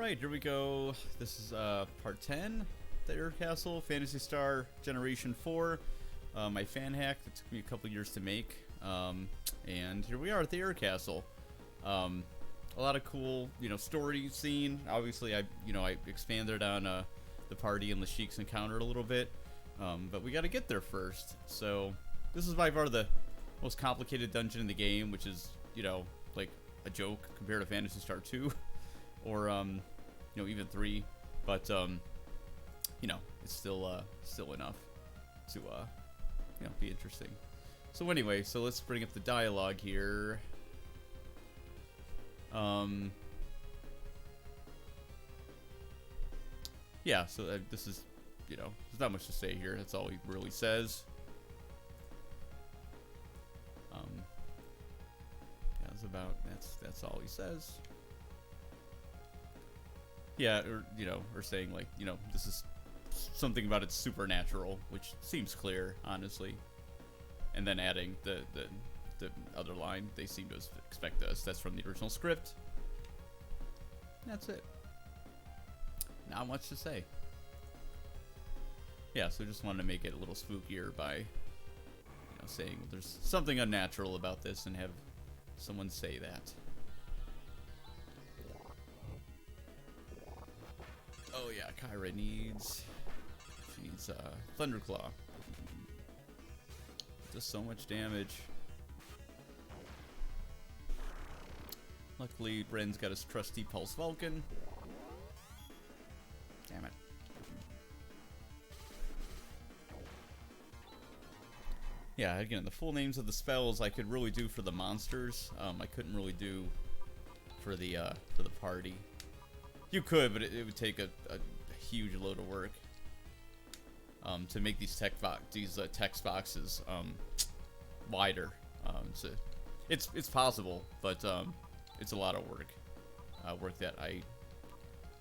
Alright, here we go. This is part 10, the Air Castle, Phantasy Star Generation 4. My fan hack that took me a couple years to make. And here we are at the Air Castle. A lot of cool, story scene. Obviously, I expanded on the party and Lashik's encounter a little bit. But we got to get there first. So this is by far the most complicated dungeon in the game, which is, like a joke compared to Phantasy Star 2. Or, even 3, but, it's still enough to, be interesting. So anyway, so let's bring up the dialogue here. Yeah, so this is, there's not much to say here. That's all he really says. Yeah, that's all he says. Yeah, or saying like, this is something about it's supernatural, which seems clear, honestly. And then adding the other line, they seem to expect us. That's from the original script. That's it. Not much to say. Yeah, so just wanted to make it a little spookier by, saying there's something unnatural about this and have someone say that. Oh yeah, Kyra needs... She needs Thunderclaw. Does so much damage. Luckily, Bren's got his trusty Pulse Vulcan. Damn it. Yeah, again, the full names of the spells I could really do for the monsters. I couldn't really do for the party. You could, but it would take a huge load of work to make these text boxes wider. So it's possible, but it's a lot of work. Work that I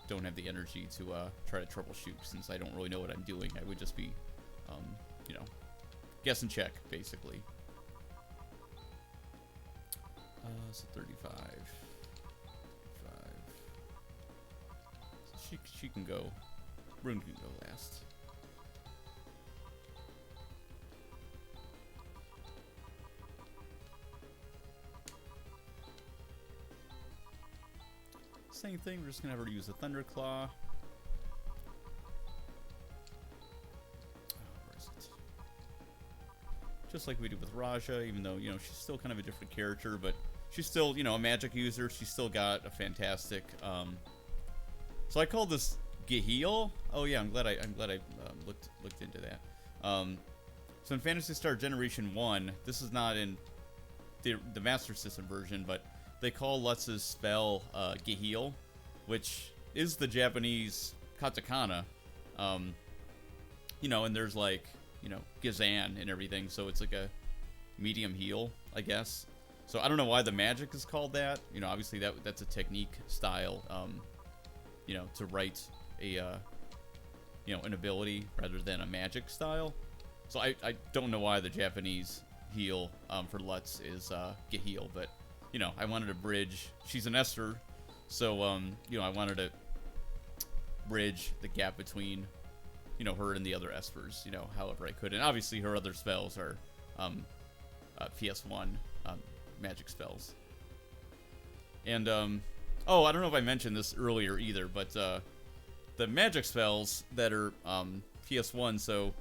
don't have the energy to try to troubleshoot, since I don't really know what I'm doing. I would just be, guess and check, basically. So 35. She can go. Rune can go last. Same thing, we're just gonna have her use a Thunderclaw. Oh, where is it? Just like we did with Raja, even though, she's still kind of a different character, but she's still, a magic user. She's still got a fantastic, so I called this Geheel. Oh yeah, I'm glad I looked into that. So in Phantasy Star Generation 1, this is not in the Master System version, but they call Lutz's spell Geheel, which is the Japanese katakana. And there's like, Gizan and everything, so it's like a medium heal, I guess. So I don't know why the magic is called that. Obviously that's a technique style. To write a, an ability rather than a magic style. So I don't know why the Japanese heal for Lutz is Geheel, but, I wanted to bridge. She's an Esper, so, I wanted to bridge the gap between, her and the other Espers, however I could. And obviously her other spells are PS1 magic spells. And, oh, I don't know if I mentioned this earlier either, but the magic spells that are PS1, so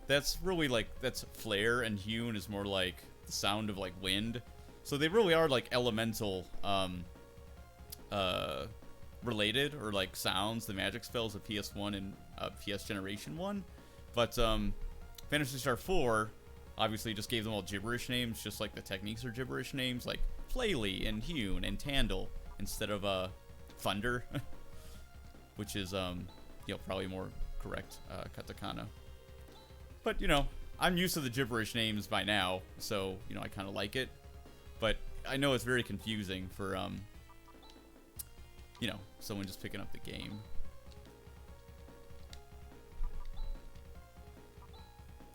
that's really like, that's Flare, and Hewn is more like the sound of like wind. So they really are like elemental related, or like sounds, the magic spells of PS1 and PS Generation 1. But Phantasy Star 4 obviously just gave them all gibberish names, just like the techniques are gibberish names, like Flaily and Hewn and Tandle, instead of Thunder, which is probably more correct katakana. But I'm used to the gibberish names by now, so I kind of like it. But I know it's very confusing for someone just picking up the game.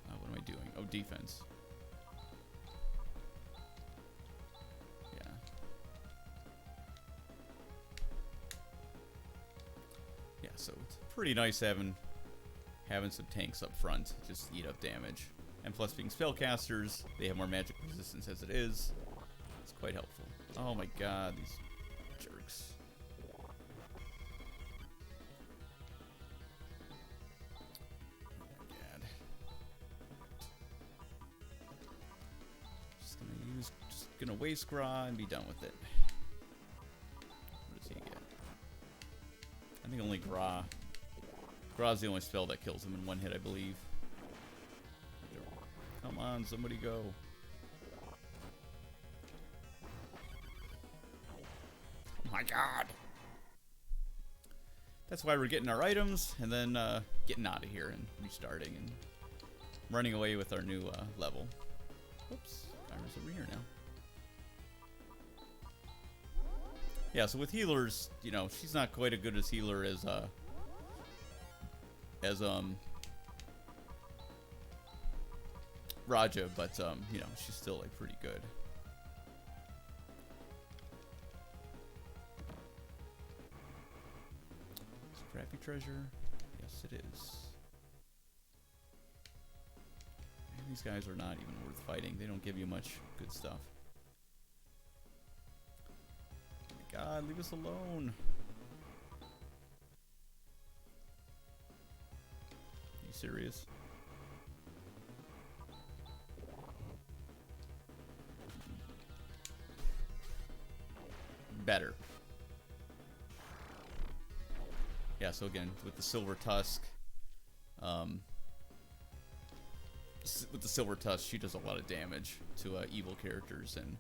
What am I doing? Oh, defense. Yeah. so it's pretty nice having some tanks up front. Just eat up damage. And plus, being spellcasters, they have more magic resistance as it is. It's quite helpful. Oh my god, these jerks. Oh my god. Just gonna waste Gra and be done with it. What does he get? I think only Gra. Gra's the only spell that kills him in one hit, I believe. Come on, somebody go. Oh my god. That's why we're getting our items and then getting out of here and restarting and running away with our new level. Oops, Kyra's over here now. Yeah, so with healers, you know, she's not quite as good as healer as Raja, but you know, she's still like pretty good. Scrappy treasure, yes it is. Man, these guys are not even worth fighting. They don't give you much good stuff. Oh my god, leave us alone. Are you serious? Better. Yeah, so again, with the Silver Tusk, she does a lot of damage to evil characters, and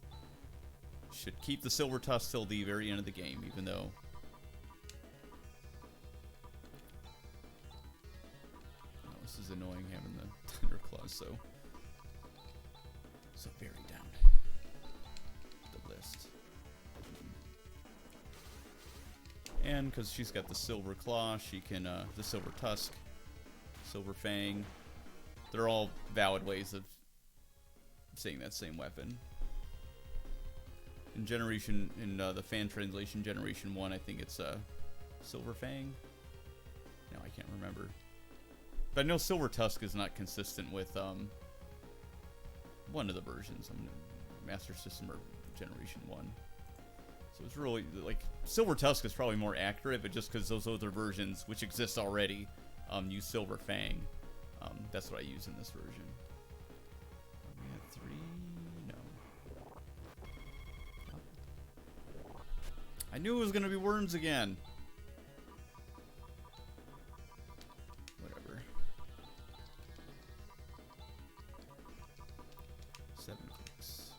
should keep the Silver Tusk till the very end of the game, even though this is annoying having the Thunder Claws so very down the list. And because she's got the Silver Claw, she can, the Silver Tusk, Silver Fang, they're all valid ways of saying that same weapon. In the fan translation Generation 1, I think it's Silver Fang. No, I can't remember. But I know Silver Tusk is not consistent with one of the versions, Master System or Generation 1. So it's really, like, Silver Tusk is probably more accurate, but just because those other versions, which exist already, use Silver Fang. That's what I use in this version. We have 3? No. Oh. I knew it was going to be worms again. Whatever. 7 clicks.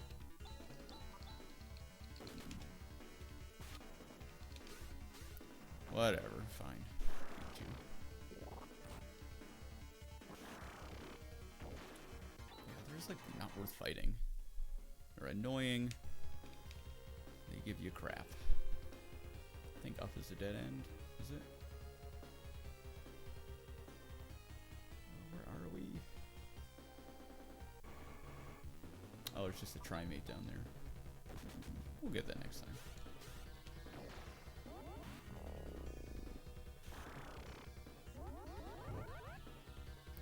Whatever, fine. Yeah, they're just like not worth fighting. They're annoying. They give you crap. I think up is a dead end, is it? Where are we? Oh, there's just a Trimate down there. We'll get that next time.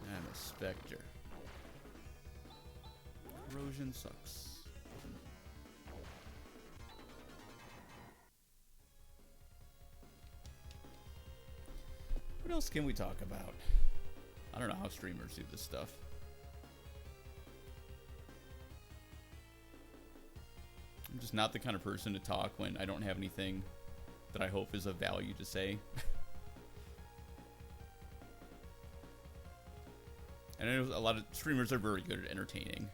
I'm a Spectre. Corrosion sucks. What else can we talk about? I don't know how streamers do this stuff. I'm just not the kind of person to talk when I don't have anything that I hope is of value to say. And I know a lot of streamers are very good at entertaining.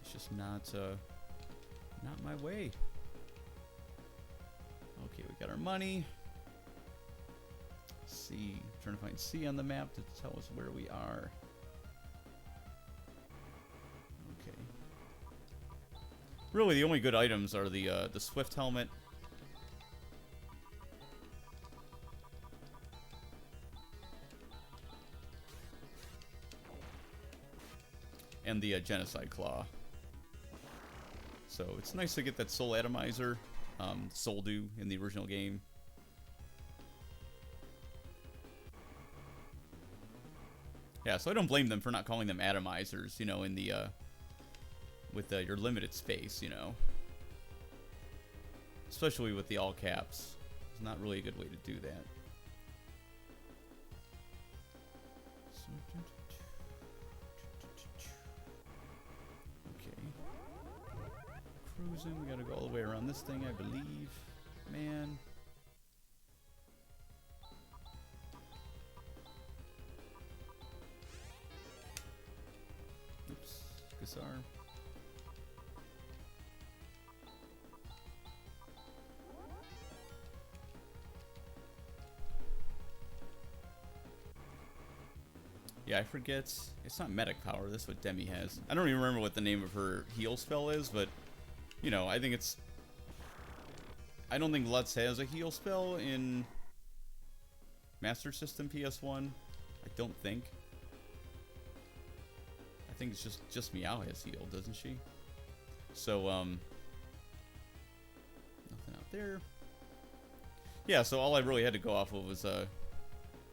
It's just not my way. Okay, we got our money. C. Trying to find C on the map to tell us where we are. Okay. Really, the only good items are the Swift Helmet. And the Genocide Claw. So it's nice to get that Soul Atomizer, Soul Dew in the original game. Yeah, so I don't blame them for not calling them atomizers, you know, in the, with your limited space, you know. Especially with the all caps. It's not really a good way to do that. Okay. Cruising, we gotta go all the way around this thing, I believe. Man. Oops, Gassar. Yeah, I forget. It's not medic power. That's what Demi has. I don't even remember what the name of her heal spell is, but, you know, I think it's... I don't think Lutz has a heal spell in Master System PS1. I don't think. I think it's just Meow has heal, doesn't she? So, nothing out there. Yeah, so all I really had to go off of was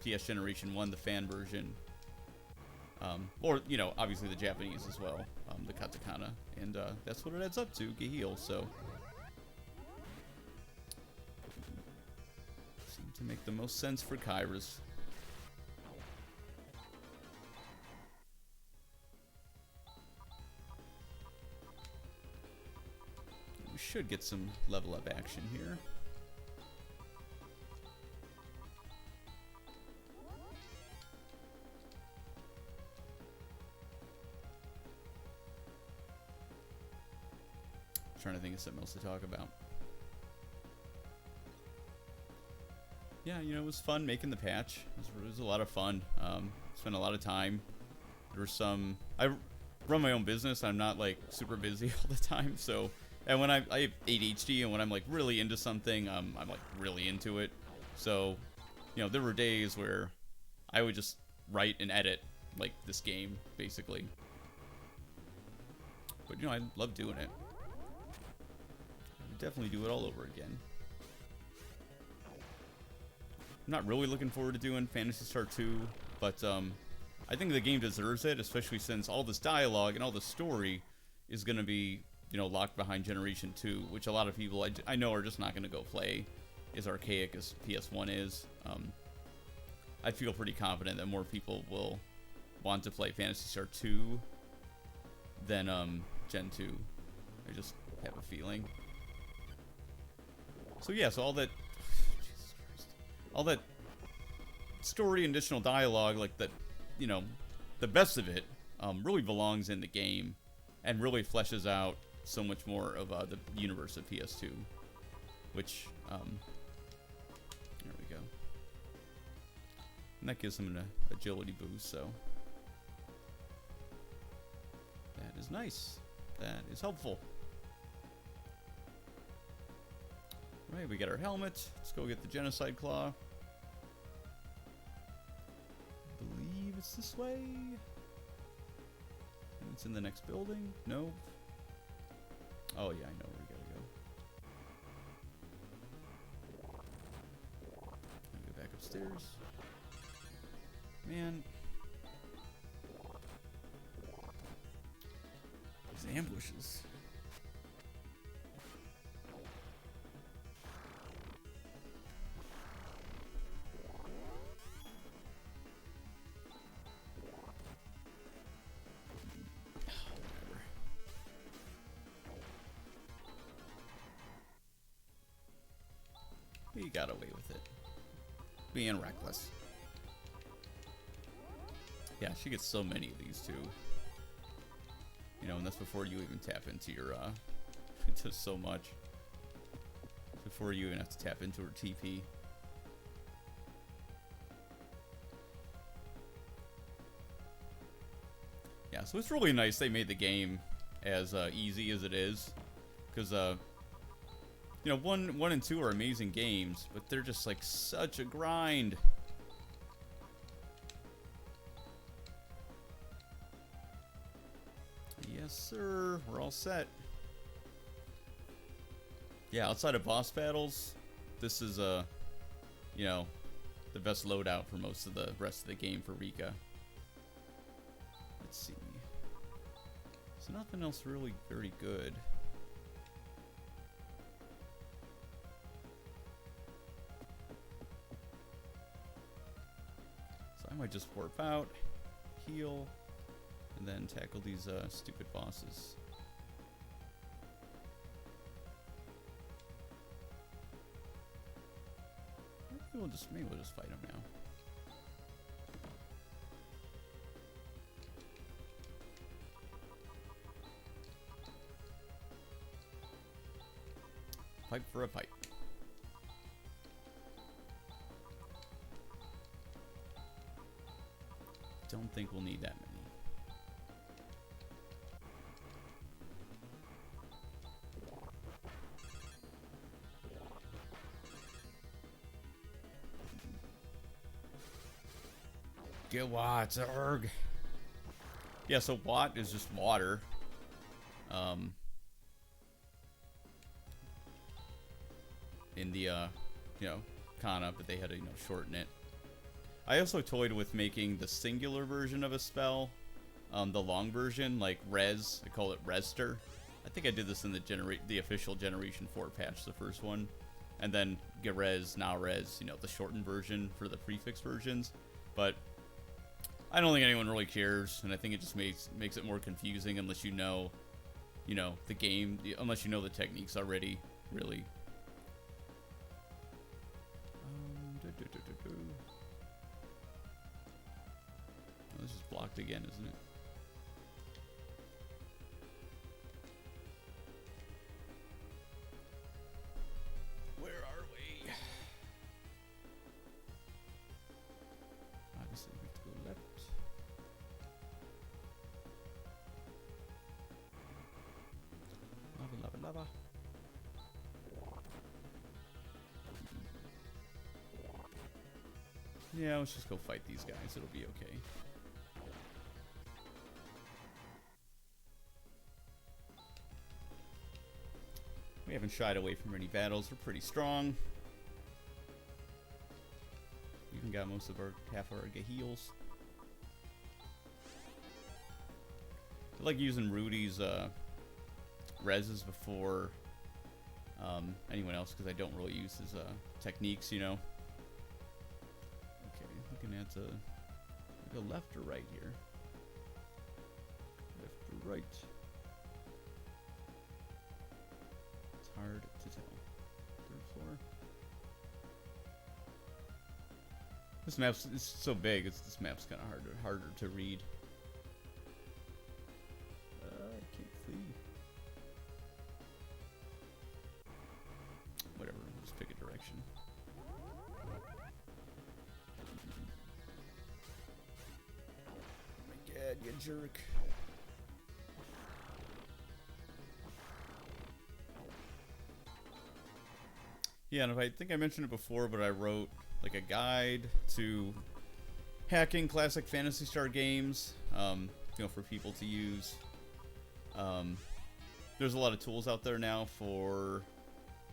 PS Generation 1, the fan version. Or, you know, obviously the Japanese as well, the katakana. And that's what it adds up to, Geheel, so. Seemed to make the most sense for Kyra's. We should get some level up action here. Trying to think of something else to talk about. Yeah, you know, it was fun making the patch. It was a lot of fun. Spent a lot of time. There were some... I run my own business. I'm not, like, super busy all the time, so... And when I have ADHD, and when I'm, like, really into something, I'm like, really into it. So, you know, there were days where I would just write and edit, like, this game, basically. But, you know, I love doing it. Definitely do it all over again. I'm not really looking forward to doing Phantasy Star 2, but I think the game deserves it, especially since all this dialogue and all the story is going to be, you know, locked behind Generation 2, which a lot of people I know are just not going to go play, as archaic as PS1 is. I feel pretty confident that more people will want to play Phantasy Star 2 than Gen 2. I just have a feeling. So yeah, so all that, Jesus Christ, all that story and additional dialogue, like that, you know, the best of it, really belongs in the game, and really fleshes out so much more of the universe of PS2, which, there we go, and that gives them an agility boost. So that is nice. That is helpful. Right, we got our helmet. Let's go get the Genocide Claw. I believe it's this way. And it's in the next building. Nope. Oh yeah, I know where we gotta go. Go back upstairs. Man. These ambushes. He got away with it. Being reckless. Yeah, she gets so many of these too. You know, and that's before you even tap into your, into so much. Before you even have to tap into her TP. Yeah, so it's really nice they made the game as easy as it is. Because, you know, 1 and 2 are amazing games, but they're just like such a grind. Yes, sir. We're all set. Yeah, outside of boss battles, this is you know, the best loadout for most of the rest of the game for Rika. let's see. So nothing else really very good. So I might just warp out, heal, and then tackle these stupid bosses. Maybe we'll just fight them now. Pipe for a pipe. Don't think we'll need that many. Get Watts, erg. Yeah, so Watt is just water. In the, you know, Kana, but they had to, you know, shorten it. I also toyed with making the singular version of a spell, the long version, like Res. I call it Rester. I think I did this in the official Generation 4 patch, the first one. And then get Res, now Res, you know, the shortened version for the prefix versions. But I don't think anyone really cares, and I think it just makes it more confusing unless you know the game, unless you know the techniques already, really. Oh, this is blocked again, isn't it? Where are we? Obviously, we have to go left. Lava, lava, lava. Yeah, let's just go fight these guys. It'll be okay. We haven't shied away from any battles. We're pretty strong. We even got most of half our heals. I like using Rudy's reses before anyone else because I don't really use his techniques, you know. Looking at go left or right here. Left or right. It's hard to tell. Third floor. This map's so big. This map's kind of harder to read. I can't see. Whatever. Just pick a direction. You jerk. Yeah, and I think I mentioned it before, but I wrote like a guide to hacking classic Phantasy Star games, you know, for people to use. There's a lot of tools out there now for,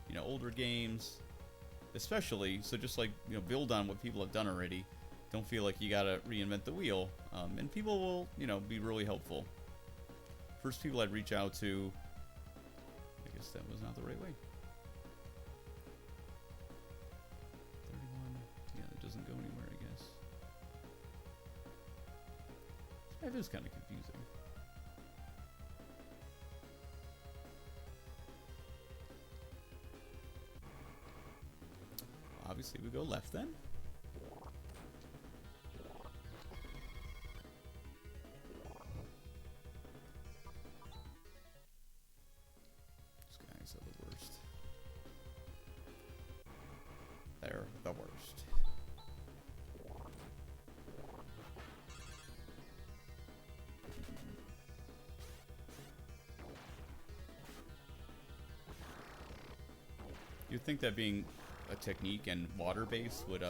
you know, older games, especially. So just like, you know, build on what people have done already. Don't feel like you gotta reinvent the wheel, and people will, you know, be really helpful. First people I'd reach out to, I guess that was not the right way. 31, yeah, that doesn't go anywhere, I guess. That is kind of confusing. Obviously we go left then. They're the worst. You'd think that being a technique and water base would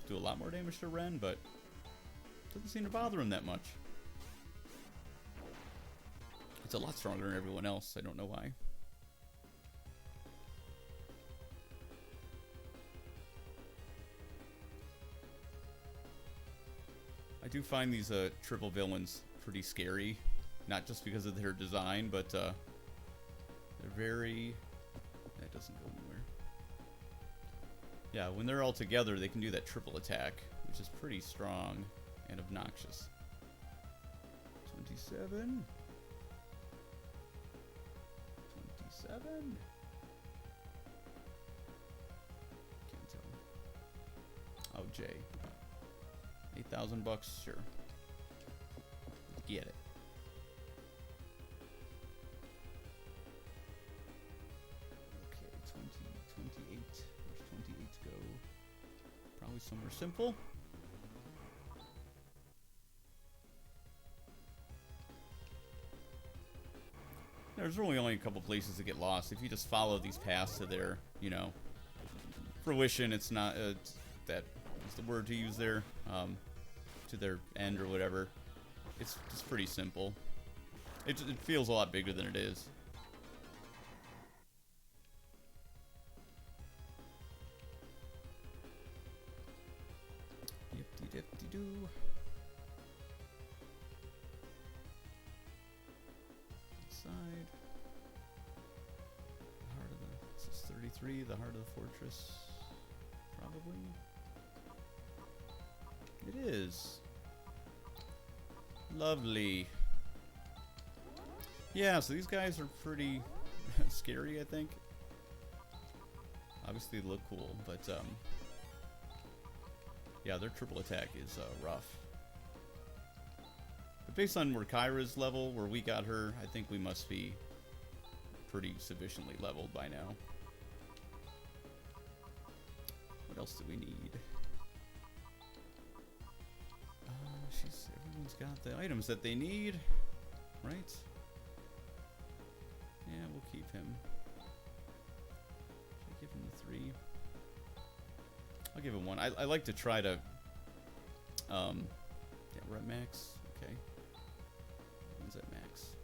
do a lot more damage to Ren, but doesn't seem to bother him that much. It's a lot stronger than everyone else. I don't know why. I do find these triple villains pretty scary. Not just because of their design, but they're very... That doesn't go anywhere. Yeah, when they're all together, they can do that triple attack, which is pretty strong and obnoxious. 27. 27. Can't tell. Oh, Jay. 8,000 bucks, sure. Get it. Okay, 28. Where's 28 go? Probably somewhere simple. There's really only a couple places to get lost. If you just follow these paths to their, you know, fruition, it's not, that is the word to use there, to their end or whatever. It's just pretty simple. It feels a lot bigger than it is. Yip-de-dip-de-doo. Side. The heart of the... This is 33, the heart of the fortress. Probably. It is. Lovely. Yeah, so these guys are pretty scary, I think. Obviously they look cool, but yeah, their triple attack is rough. But based on where Kyra's level, where we got her, I think we must be pretty sufficiently leveled by now. What else do we need? Everyone's got the items that they need, right? Yeah, we'll keep him. Should I give him the 3? I'll give him 1. I like to try to, yeah, we're at max. Okay. Everyone's at max.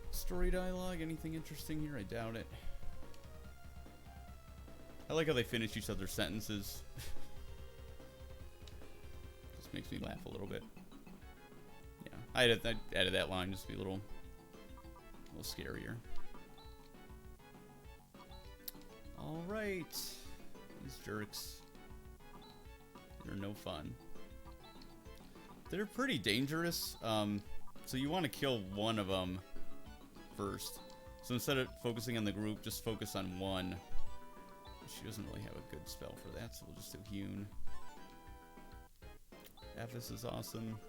Story dialogue, anything interesting here? I doubt it. I like how they finish each other's sentences. Just makes me laugh a little bit. Yeah, I added that line just to be a little scarier. All right, these jerks. They're no fun. They're pretty dangerous. So you want to kill one of them first. So instead of focusing on the group, just focus on one. She doesn't really have a good spell for that, so we'll just do Hewn. Ephes is awesome.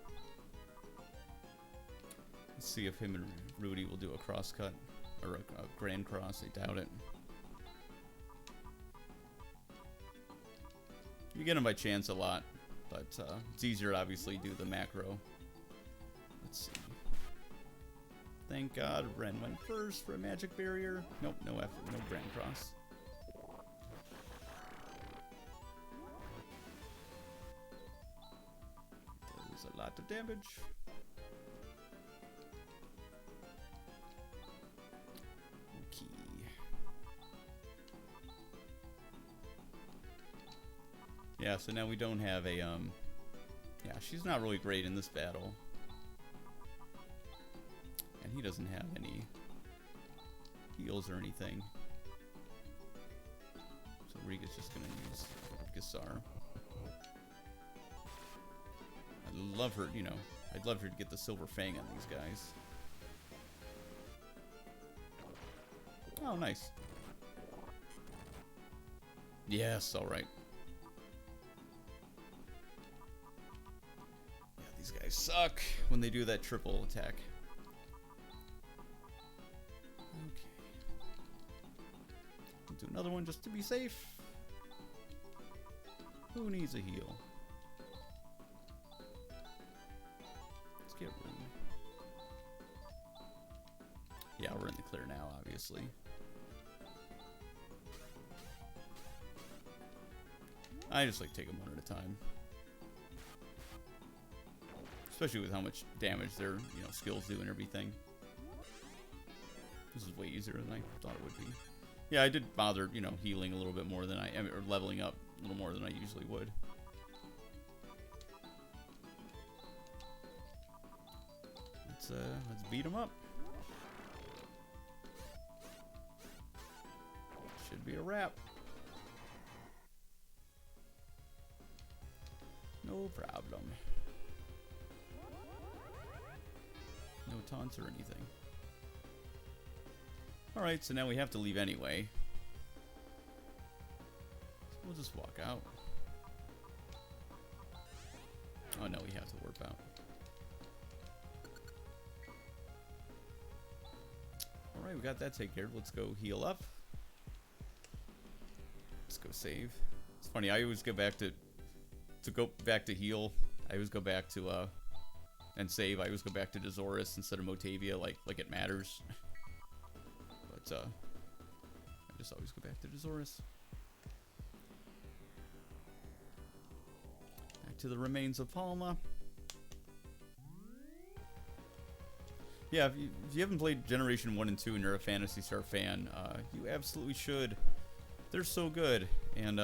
Let's see if him and Rudy will do a cross cut or a grand cross. I doubt it. You get them by chance a lot, but it's easier to obviously do the macro. Let's see. Thank God Ren went first for a magic barrier. Nope, no effort, no grand cross. That is a lot of damage. Okay. Yeah, so now we don't have a, yeah, she's not really great in this battle. And he doesn't have any heals or anything. So Riga's just gonna use Gassar. I'd love her, you know, I'd love her to get the Silver Fang on these guys. Oh, nice. Yes, alright. Yeah, these guys suck when they do that triple attack. Okay. I'll do another one just to be safe. Who needs a heal? Let's get room. Yeah, we're in the clear now, obviously. I just like take them one at a time. Especially with how much damage their, you know, skills do and everything. This is way easier than I thought it would be. Yeah, I did bother, you know, healing a little bit more than or leveling up a little more than I usually would. let's beat him up. Should be a wrap. No problem. No taunts or anything. Alright, so now we have to leave anyway. So we'll just walk out. Oh no, we have to warp out. Alright, we got that taken care of. Let's go heal up. Let's go save. It's funny, I always go back to heal. I always go back to and save. I always go back to Dezoris instead of Motavia, like it matters. But I just always go back to Dezoris. Back to the remains of Palma. Yeah, if you haven't played Generation 1 and 2 and you're a Phantasy Star fan, you absolutely should. They're so good. And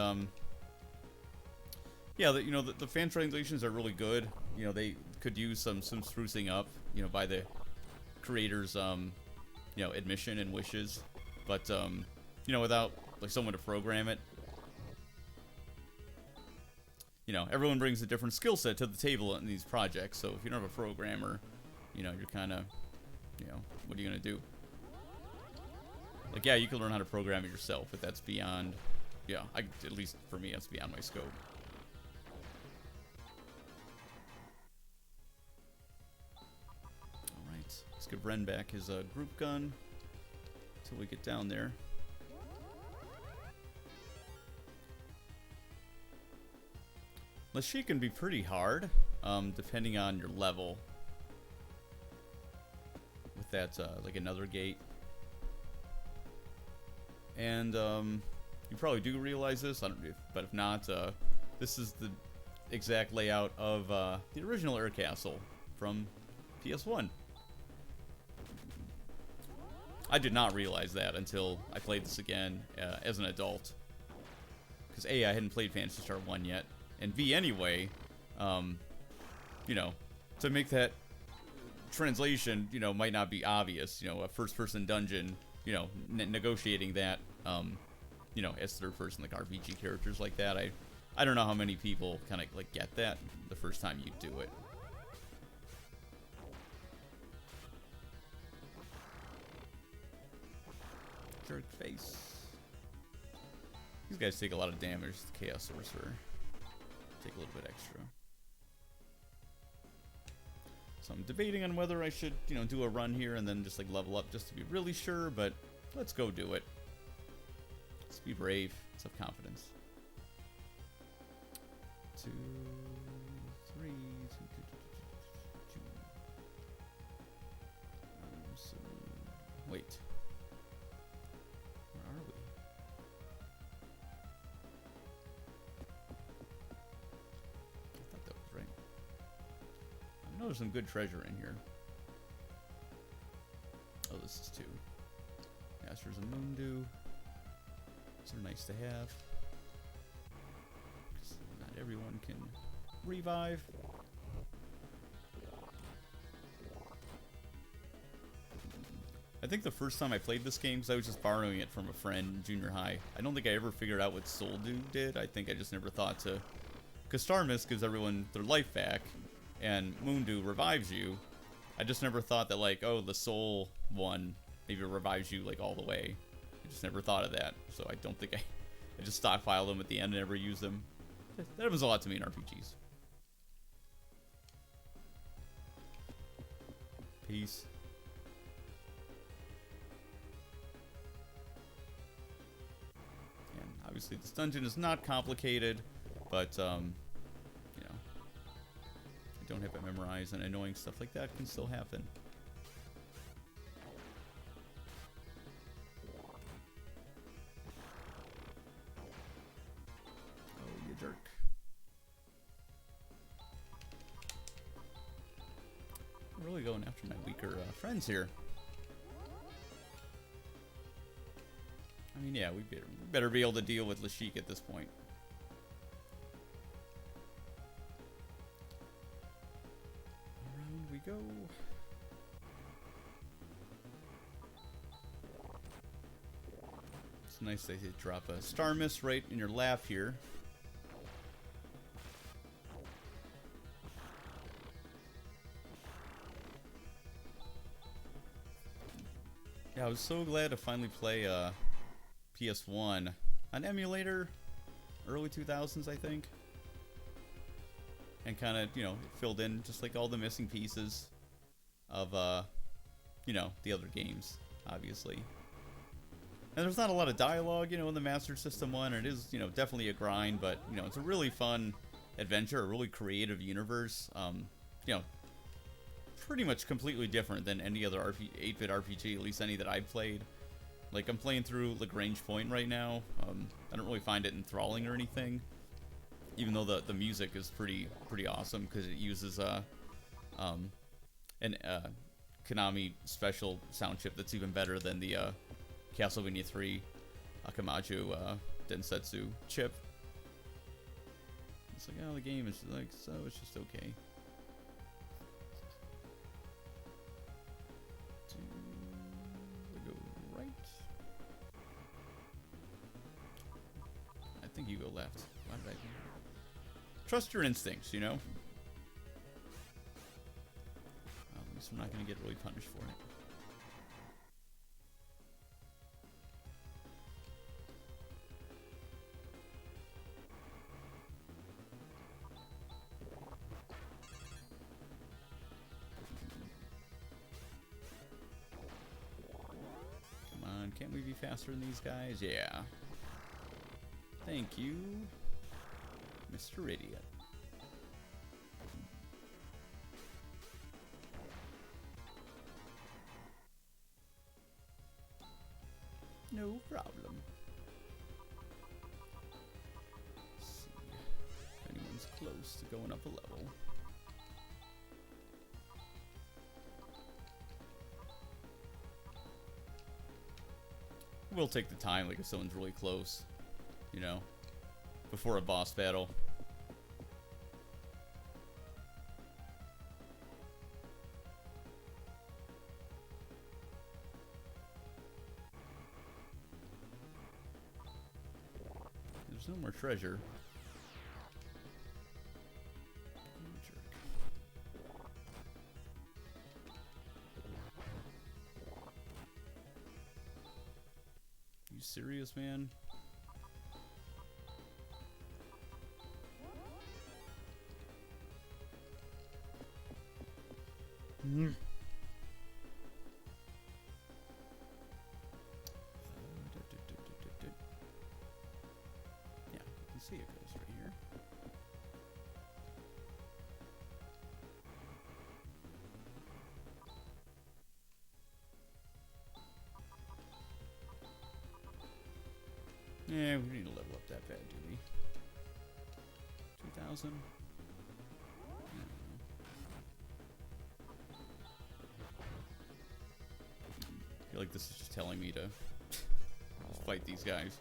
yeah, the fan translations are really good. You know, they could use some sprucing up, you know, by the creators, you know, admission and wishes. But you know, without like someone to program it, you know, everyone brings a different skill set to the table in these projects. So if you don't have a programmer, you know, you're kind of, you know, what are you gonna do? Like, yeah, you can learn how to program it yourself, but that's beyond, yeah, at least for me, that's beyond my scope. Alright, let's give Ren back his group gun until we get down there. Lashik can be pretty hard, depending on your level. With that, like another gate. And you probably do realize this, I don't know, but if not, this is the exact layout of the original Air Castle from PS1. I did not realize that until I played this again as an adult. Because A, I hadn't played Phantasy Star 1 yet, and B, anyway, you know, to make that translation, you know, might not be obvious. You know, a first-person dungeon, you know, negotiating that, you know, as third person, like RPG characters like that. I don't know how many people kind of like get that the first time you do it. Jerk face. These guys take a lot of damage. The Chaos Sorcerer take a little bit extra. So I'm debating on whether I should, you know, do a run here and then just like level up just to be really sure, but let's go do it. Let's be brave. Let's have confidence. 2, 3, 2, 2, 2, 2, 2. So, wait. Where are we? I thought that was right. I know there's some good treasure in here. Oh, this is 2. Masters of Moondew. These are nice to have. Not everyone can revive. I think the first time I played this game, because I was just borrowing it from a friend in junior high, I don't think I ever figured out what Soul Dew did. I think I just never thought to... Because Star Mist gives everyone their life back, and Moondew revives you. I just never thought that, like, oh, the Soul one maybe revives you, like, all the way. I just never thought of that, so I don't think I just stockpiled them at the end and never used them. That was a lot to me in RPGs. Peace. And obviously this dungeon is not complicated, but, you know, I don't have it memorized, and annoying stuff like that can still happen. Jerk. I'm really going after my weaker friends here. I mean, yeah, we better be able to deal with Lashik at this point. Around we go. It's nice they drop a star mist right in your lap here. Yeah, I was so glad to finally play PS1 on emulator, early 2000s, I think. And kind of, you know, it filled in just like all the missing pieces of, you know, the other games, obviously. And there's not a lot of dialogue, you know, in the Master System one. It is, you know, definitely a grind, but, you know, it's a really fun adventure, a really creative universe. You know, pretty much completely different than any other 8-bit RPG, at least any that I've played. Like, I'm playing through Lagrange Point right now. I don't really find it enthralling or anything, even though the music is pretty awesome because it uses an Konami special sound chip that's even better than the Castlevania 3 Akamaju Densetsu chip. It's like, oh, the game is like, so it's just okay. Go right. I think you go left. Why did I? Trust your instincts, you know? Well, at least I'm not going to get really punished for it. Can't we be faster than these guys? Yeah. Thank you, Mr. Idiot. No problem. Let's see if anyone's close to going up a level. We'll take the time, like if someone's really close, you know, before a boss battle. There's no more treasure. Serious, man? Yeah, you can see it goes right here. Yeah, we need to level up that bad, do we? 2,000? I feel like this is just telling me to fight these guys.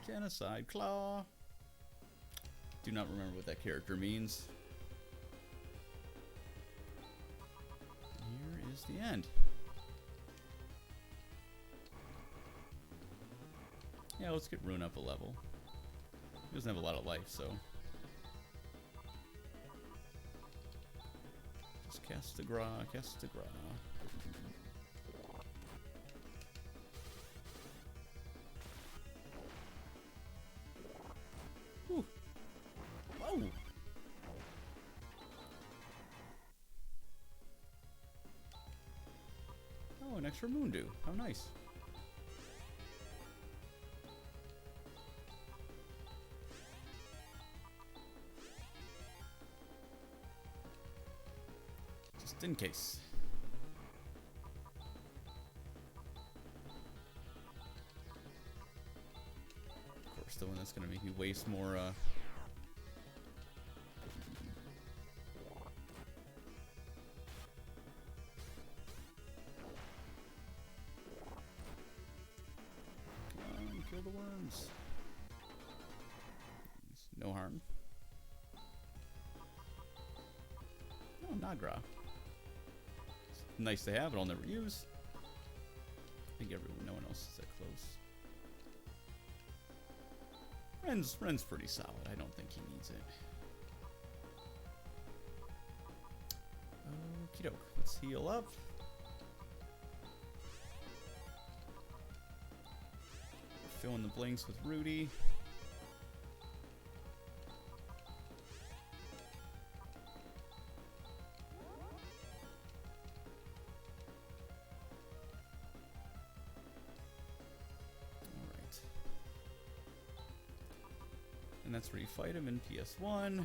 Genocide Claw. Do not remember what that character means. Here is the end. Yeah, let's get Rune up a level. He doesn't have a lot of life, so. Just cast the Gra, cast the Gra. Whew. Whoa! Oh, an extra Moondew. How nice. In case. Of course, the one that's going to make me waste more come on, kill the worms. No harm. Oh, Nagra. Nice to have, but I'll never use. think no one else is that close. Ren's pretty solid. I don't think he needs it. Okie doke. Let's heal up. Fill in the blanks with Rudy. And that's where you fight him in PS1. No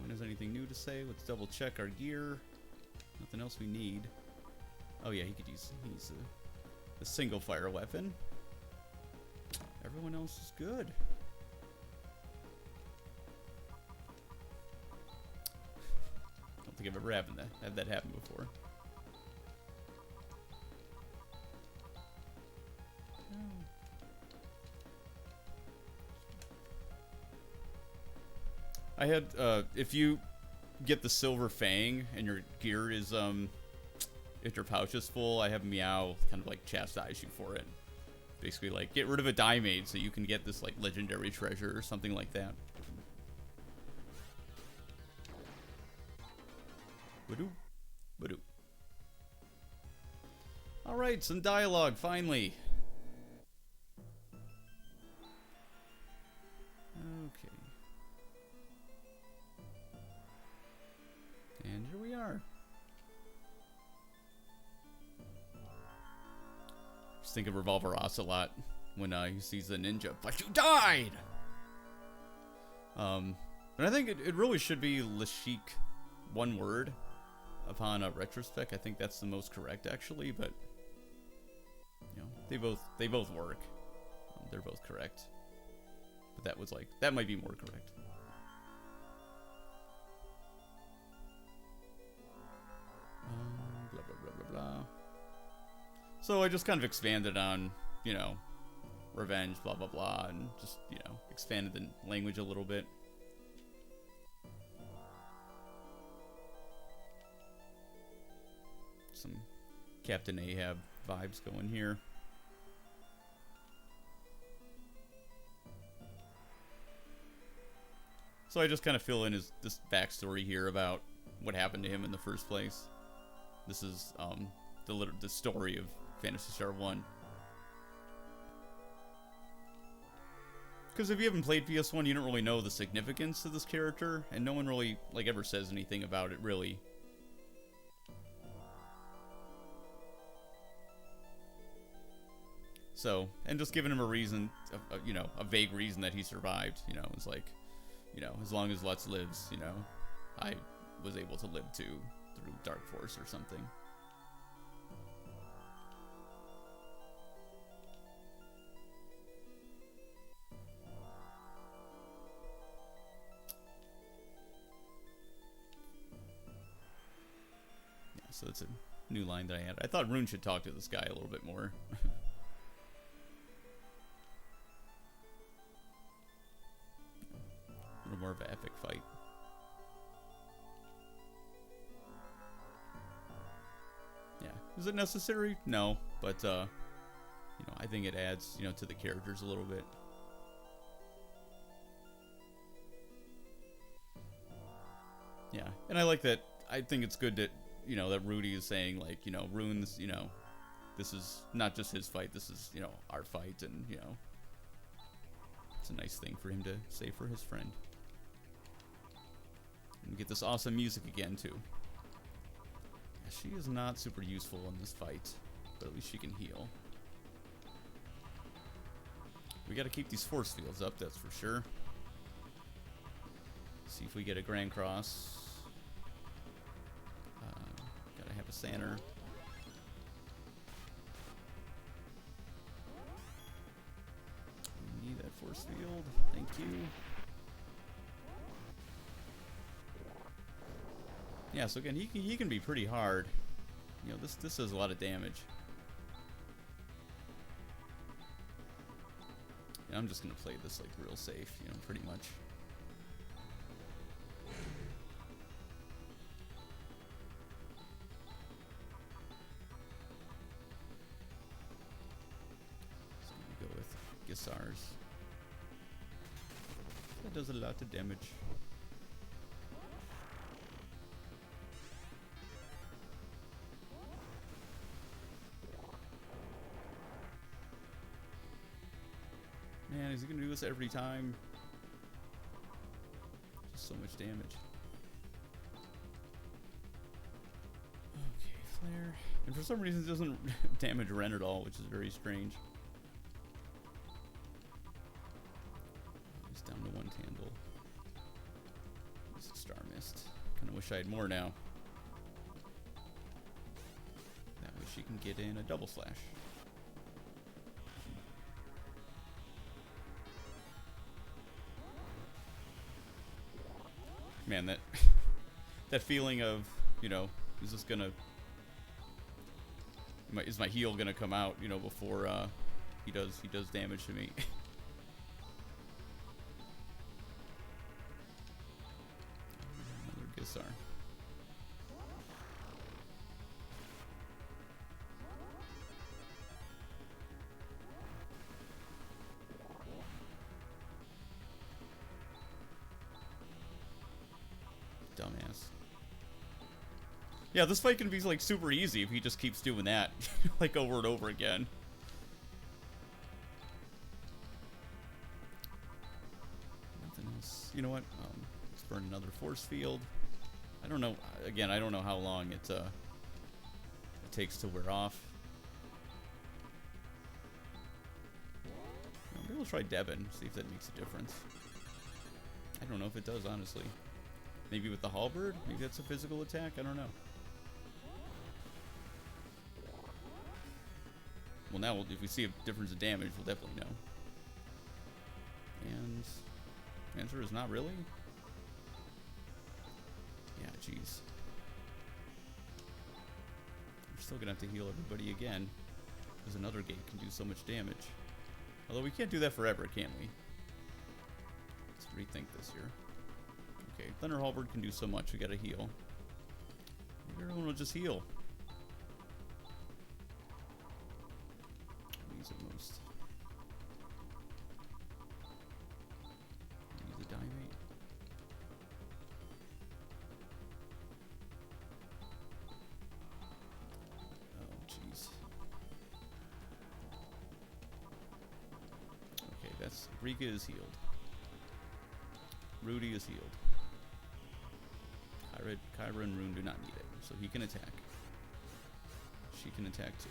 one has anything new to say. Let's double check our gear. Nothing else we need. Oh yeah, he could use the single fire weapon. Everyone else is good. I don't think I've ever had that happen before. I had, if you get the silver fang and your gear is, if your pouch is full, I have Meow kind of like chastise you for it. Basically, like, get rid of a diamade so you can get this, like, legendary treasure or something like that. Badoo. Badoo. Alright, some dialogue, finally. Okay. And here we are. Just think of Revolver Ocelot when he sees the ninja, but you died! And I think it really should be Lashik, one word, upon a retrospect. I think that's the most correct, actually, but you know, they both work. They're both correct. But that was like, that might be more correct. Blah, blah, blah, blah, blah. So I just kind of expanded on, you know, revenge, blah, blah, blah, and just, you know, expanded the language a little bit. Some Captain Ahab vibes going here. So I just kind of fill in this backstory here about what happened to him in the first place. This is the story of Phantasy Star 1. Because if you haven't played PS1, you don't really know the significance of this character, and no one really like ever says anything about it, really. So, and just giving him a reason, you know, a vague reason that he survived, you know, it's like, you know, as long as Lutz lives, you know, I was able to live too, through Dark Force or something. Yeah, so that's a new line that I had. I thought Rune should talk to this guy a little bit more. More of an epic fight. Yeah. Is it necessary? No. But, you know, I think it adds, you know, to the characters a little bit. Yeah. And I like that. I think it's good that, you know, that Rudy is saying, like, you know, Rune's, you know, this is not just his fight. This is, you know, our fight. And, you know, it's a nice thing for him to say for his friend. And get this awesome music again, too. Yeah, she is not super useful in this fight, but at least she can heal. We gotta keep these force fields up, that's for sure. See if we get a Grand Cross. Gotta have a Sanner. We need that force field. Thank you. Yeah, so again, he can be pretty hard. You know, this does a lot of damage. And I'm just gonna play this like real safe, you know, pretty much. Gissars. That does a lot of damage. Man, is he gonna do this every time? Just so much damage. Okay, flare. And for some reason it doesn't damage Ren at all, which is very strange. He's down to 1 Tandle. Use a Star Mist. Kinda wish I had more now. That way she can get in a double slash. Man, that that feeling of, you know, is this gonna, is my heal gonna come out, you know, before he does damage to me. Another Gissar. Dumbass. Yeah, this fight can be like super easy if he just keeps doing that like over and over again. Nothing else. You know what? Let's burn another force field. I don't know. Again, I don't know how long it takes to wear off. Maybe we'll try Devin, see if that makes a difference. I don't know if it does, honestly. Maybe with the halberd? Maybe that's a physical attack? I don't know. Well, now, if we see a difference in damage, we'll definitely know. And answer is not really? Yeah, jeez. We're still gonna have to heal everybody again, because another gate can do so much damage. Although we can't do that forever, can we? Let's rethink this here. Okay, Thunder Halberd can do so much, we gotta heal. Maybe everyone will just heal. Use it most. Use the Diamate. Oh, jeez. Okay, that's... Rika is healed. Rudy is healed. Kyra and Rune do not need it, so he can attack. She can attack too.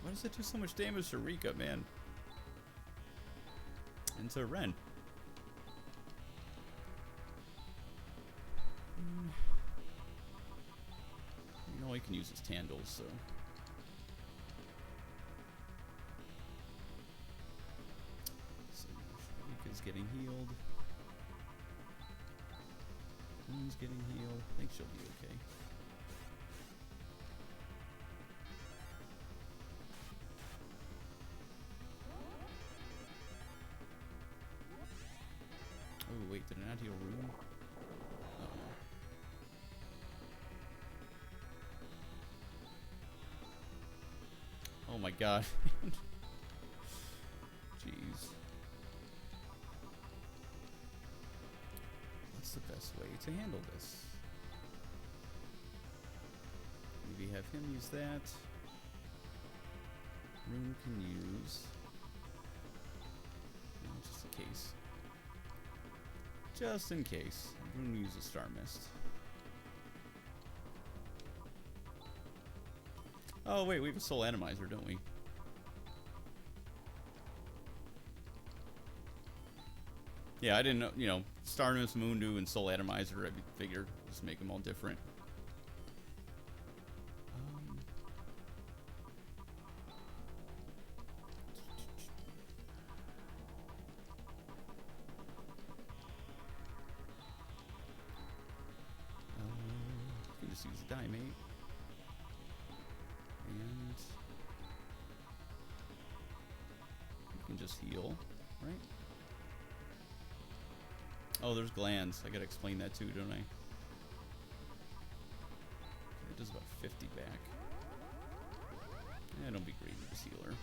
Why does it do so much damage to Rika, man? And to Ren. All he can use is Tandles, so. So Rika's getting healed. Rune's getting healed. I think she'll be okay. Oh wait, did I not heal Rune? Oh no. Oh my god. Jeez. What's the best way to handle this? Maybe have him use that. Rune can use... No, just in case. Just in case. Rune uses Star Mist. Oh wait, we have a Soul Atomizer, don't we? Yeah, I didn't know, you know, Starmus, Moondew, and Soul Atomizer, I figured, just make them all different. You can just use a Diamate. And you can just heal. right? Oh, there's glands. I gotta explain that too, don't I? Okay, it does about 50 back. Yeah, don't be greedy, this healer.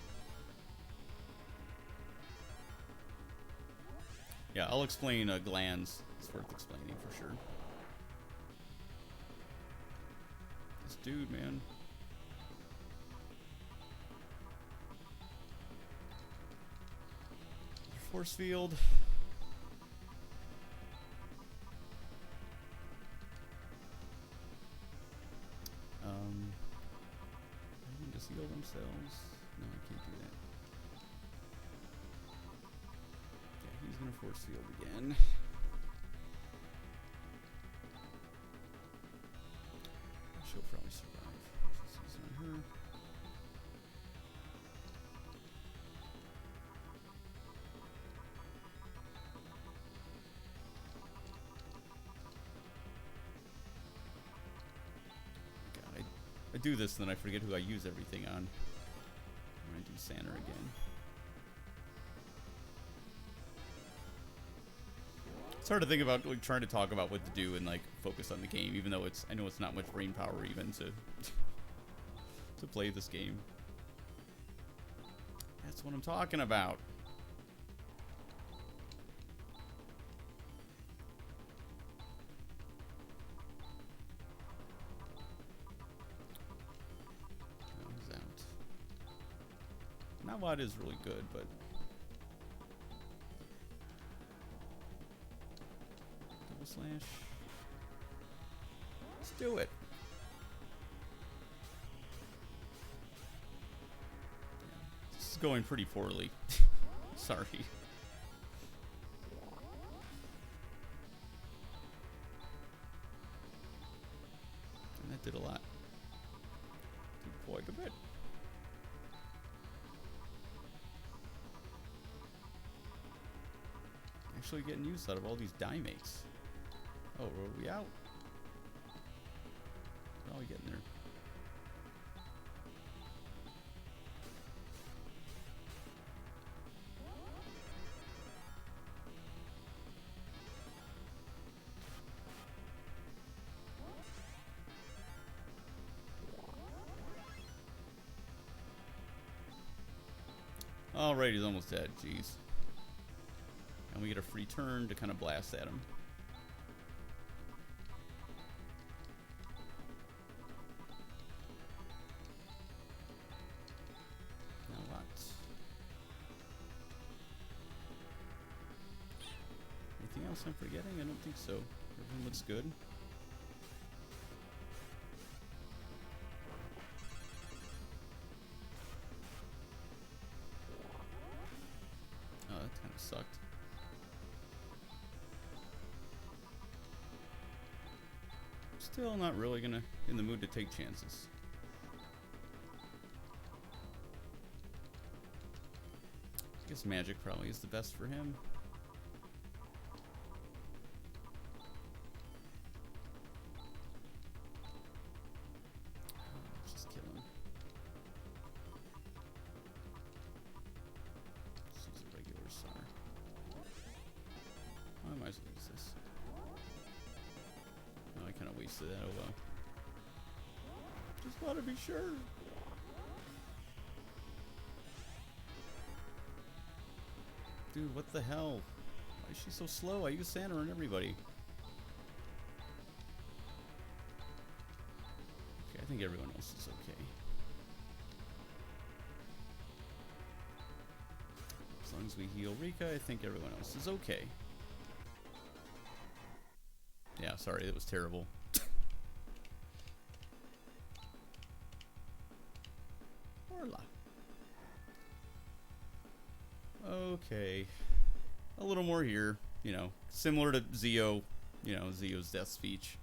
Yeah, I'll explain glands. It's worth explaining for sure. This dude, man. Force field. They need to heal themselves. No, I can't do that. Yeah, he's gonna force field again. She'll probably survive. She's on her. God, I do this and then I forget who I use everything on. I'm gonna do Santa again. It's hard to think about like trying to talk about what to do and like focus on the game, even though I know it's not much brain power even to to play this game. That's what I'm talking about. Comes out. Not is really good, but double slash. Let's do it. This is going pretty poorly. Sorry. And that did a lot. Did quite a bit. Actually getting use out of all these die makes. Oh, are we out? Probably getting there. Alright, he's almost dead. Jeez. And we get a free turn to kind of blast at him. Now what? Anything else I'm forgetting? I don't think so. Everything looks good. Oh, that kind of sucked. Still not really in the mood to take chances. I guess magic probably is the best for him. Let's just kill him. Let's use a regular SAR. Oh, I might as well use this. Oh, I kind of wasted that. Oh well. Just want to be sure. Dude, what the hell? Why is she so slow? I use Santa on everybody. Okay, I think everyone else is okay. As long as we heal Rika, I think everyone else is okay. Yeah, sorry, that was terrible. Orla. Okay. A little more here, you know, similar to Zio, you know, Zio's death speech.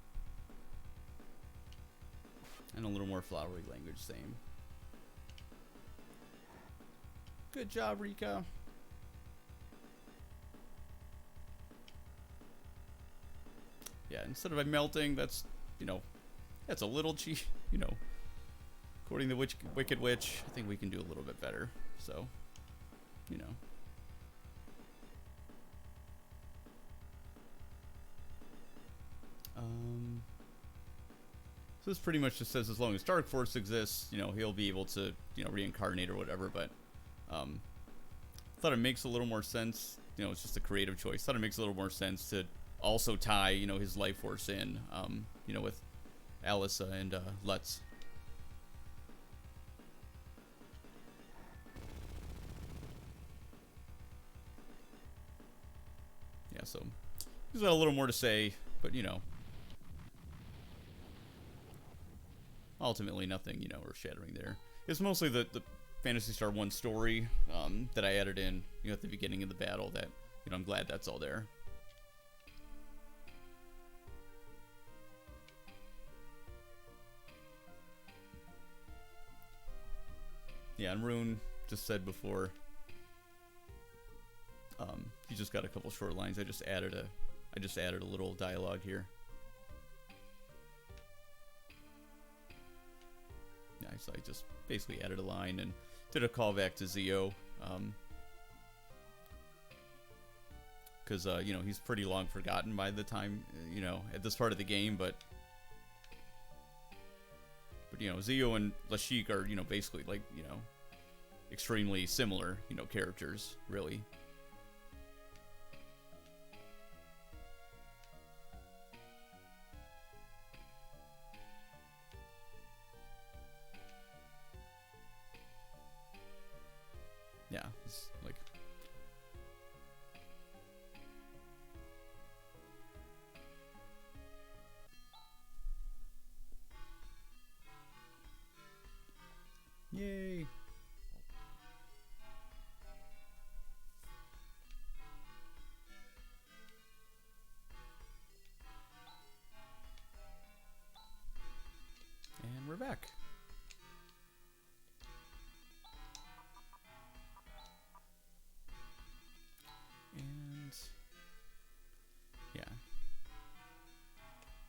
And a little more flowery language, same. Good job, Rika. Yeah, instead of melting, that's, you know, that's a little cheap, you know. According to Wicked Witch, I think we can do a little bit better. So, you know. So this pretty much just says as long as Dark Force exists, you know, he'll be able to, you know, reincarnate or whatever. But thought it makes a little more sense. You know, it's just a creative choice. Thought it makes a little more sense to also tie, you know, his life force in, you know, with Alyssa and Lutz. Yeah, so he's got a little more to say, but you know, ultimately nothing, you know, earth-shattering there. It's mostly the Phantasy Star 1 story that I added in, you know, at the beginning of the battle that, you know, I'm glad that's all there. Yeah, and Rune just said before, he just got a couple short lines. I just added a little dialogue here. Yeah, so I just basically added a line and did a callback to Zio, because you know, he's pretty long forgotten by the time, you know, at this part of the game, but you know, Zio and Lashik are, you know, basically like, you know, extremely similar, you know, characters, really. Yeah, it's like, yay. And we're back. And yeah.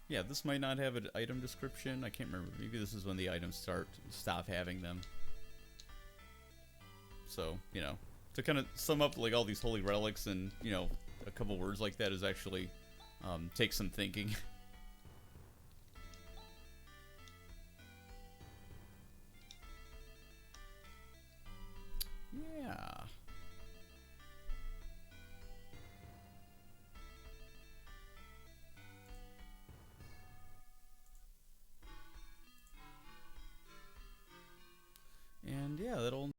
Yeah, this might not have an item description. I can't remember. Maybe this is when the items stop having them. So, you know, to kind of sum up like all these holy relics and, you know, a couple words like that is actually takes some thinking. Yeah. And yeah, that'll